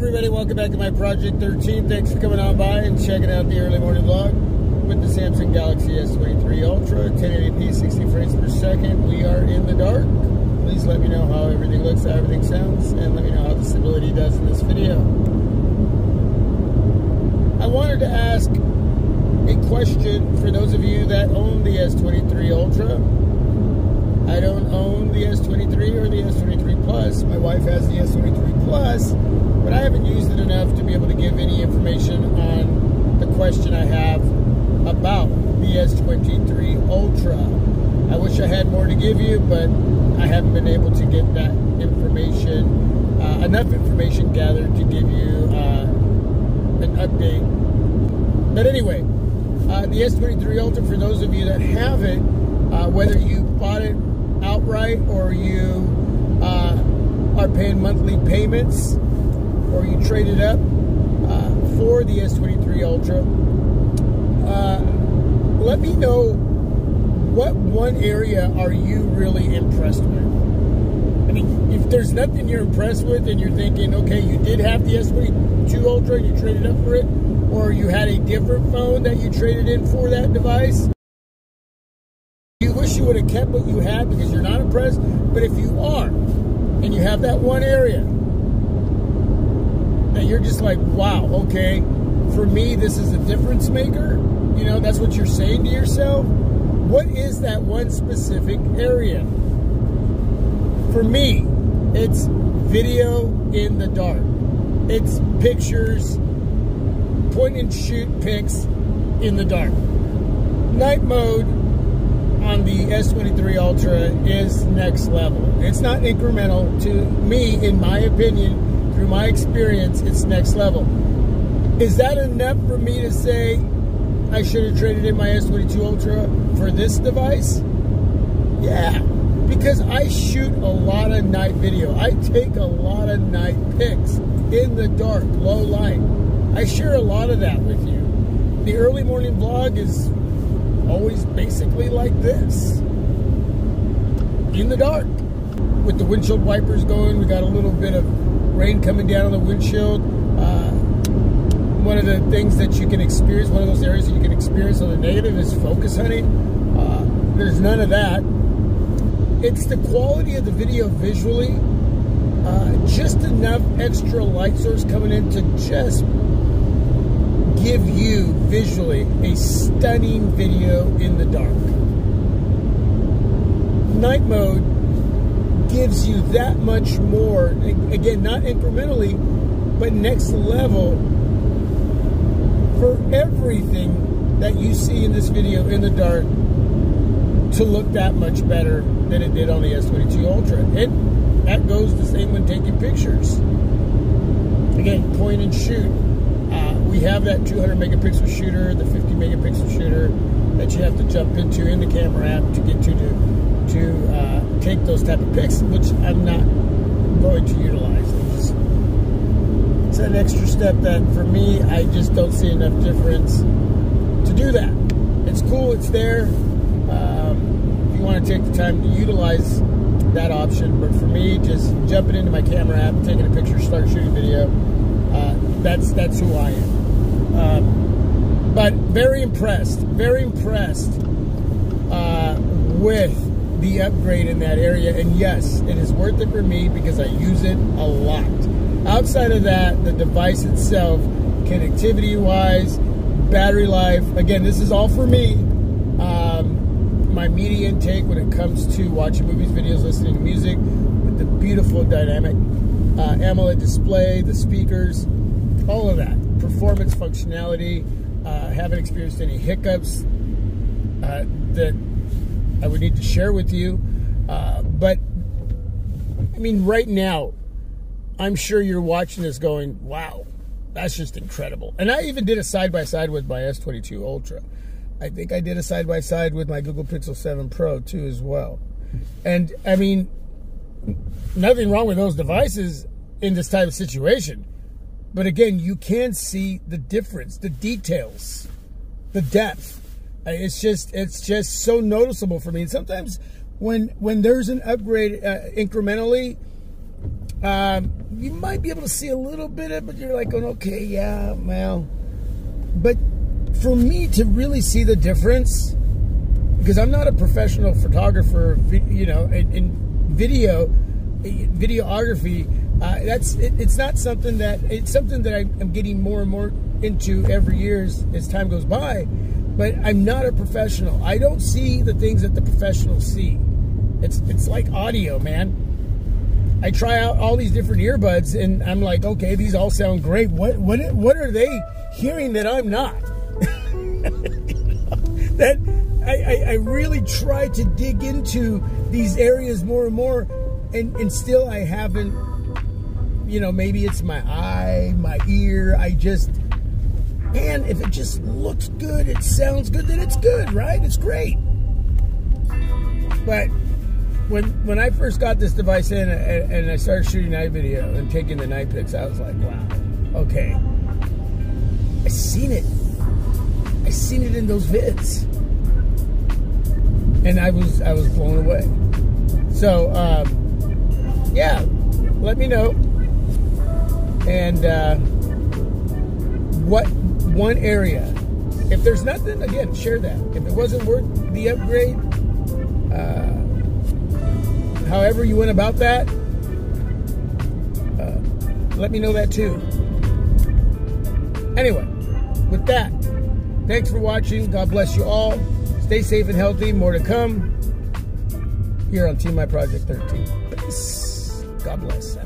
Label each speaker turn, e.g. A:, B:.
A: everybody, welcome back to my Project 13. Thanks for coming on by and checking out the early morning vlog with the Samsung Galaxy S23 Ultra, 1080p, 60 frames per second. We are in the dark. Please let me know how everything looks, how everything sounds, and let me know how the stability does in this video. I wanted to ask a question for those of you that own the S23 Ultra. I don't own the S23 or the S23 Plus. My wife has the S23 Plus, but I haven't used it enough to be able to give any information on the question I have about the S23 Ultra. I wish I had more to give you, but I haven't been able to get that information, enough information gathered to give you an update. But anyway, the S23 Ultra, for those of you that have it, whether you bought it outright or you are paying monthly payments or you traded up for the S23 Ultra, let me know what one area are you really impressed with. I mean, if there's nothing you're impressed with and you're thinking, okay, you did have the S22 Ultra and you traded up for it, or you had a different phone that you traded in for that device, you wish you would have kept what you had because you're not impressed. But if you are, and you have that one area that you're just like, wow, okay, for me this is a difference maker, you know, that's what you're saying to yourself. What is that one specific area? For me, it's video in the dark. It's pictures, point and shoot pics in the dark. Night mode on the S23 Ultra is next level. It's not incremental. To me, in my opinion, through my experience, it's next level. Is that enough for me to say I should have traded in my S22 Ultra for this device? Yeah, because I shoot a lot of night video. I take a lot of night pics in the dark, low light. I share a lot of that with you. The early morning vlog is always basically like this, in the dark, with the windshield wipers going. We got a little bit of rain coming down on the windshield. One of the things that you can experience, one of those areas that you can experience on the negative, is focus hunting. There's none of that. It's the quality of the video visually, just enough extra light source coming in to just give you visually a stunning video in the dark. Night mode gives you that much more, again, not incrementally, but next level for everything that you see in this video in the dark to look that much better than it did on the S22 Ultra. And that goes the same when taking pictures. Again, point and shoot. We have that 200 megapixel shooter, the 50 megapixel shooter that you have to jump into in the camera app to get to take those type of pics, which I'm not going to utilize. It's an extra step that for me, I just don't see enough difference to do that. It's cool, it's there. If you want to take the time to utilize that option, but for me, just jumping into my camera app, taking a picture, start shooting video, that's who I am. But very impressed with the upgrade in that area. And yes, it is worth it for me because I use it a lot. Outside of that, the device itself, connectivity-wise, battery life, again, this is all for me. My media intake when it comes to watching movies, videos, listening to music, with the beautiful dynamic AMOLED display, the speakers, all of that. Performance, functionality, haven't experienced any hiccups that I would need to share with you. But, I mean, right now, I'm sure you're watching this going, wow, that's just incredible. And I even did a side-by-side with my S22 Ultra. I think I did a side-by-side with my Google Pixel 7 Pro, too, as well. And, I mean, nothing wrong with those devices in this type of situation. But again, you can see the difference, the details, the depth. It's just so noticeable for me. And sometimes when there's an upgrade incrementally, You might be able to see a little bit of it, but you're like going, okay, yeah, well. But for me to really see the difference, because I'm not a professional photographer, you know, in videography, it's not something that, it's something that I'm getting more and more into every year as time goes by, but I'm not a professional. I don't see the things that the professionals see. It's like audio, man. I try out all these different earbuds, and I'm like, okay, these all sound great. What are they hearing that I'm not? That I really try to dig into these areas more and more, and still I haven't. You know, maybe it's my eye, my ear. Man, if it just looks good, it sounds good, then it's good, right? It's great. But when I first got this device in and I started shooting night video and taking the night pics, I was like, wow, okay. I seen it in those vids. And I was blown away. So, yeah, let me know. And what one area, if there's nothing, again, share that. If it wasn't worth the upgrade, however you went about that, let me know that too. Anyway, with that, thanks for watching. God bless you all. Stay safe and healthy. More to come here on Team My Project 13. Peace. God bless.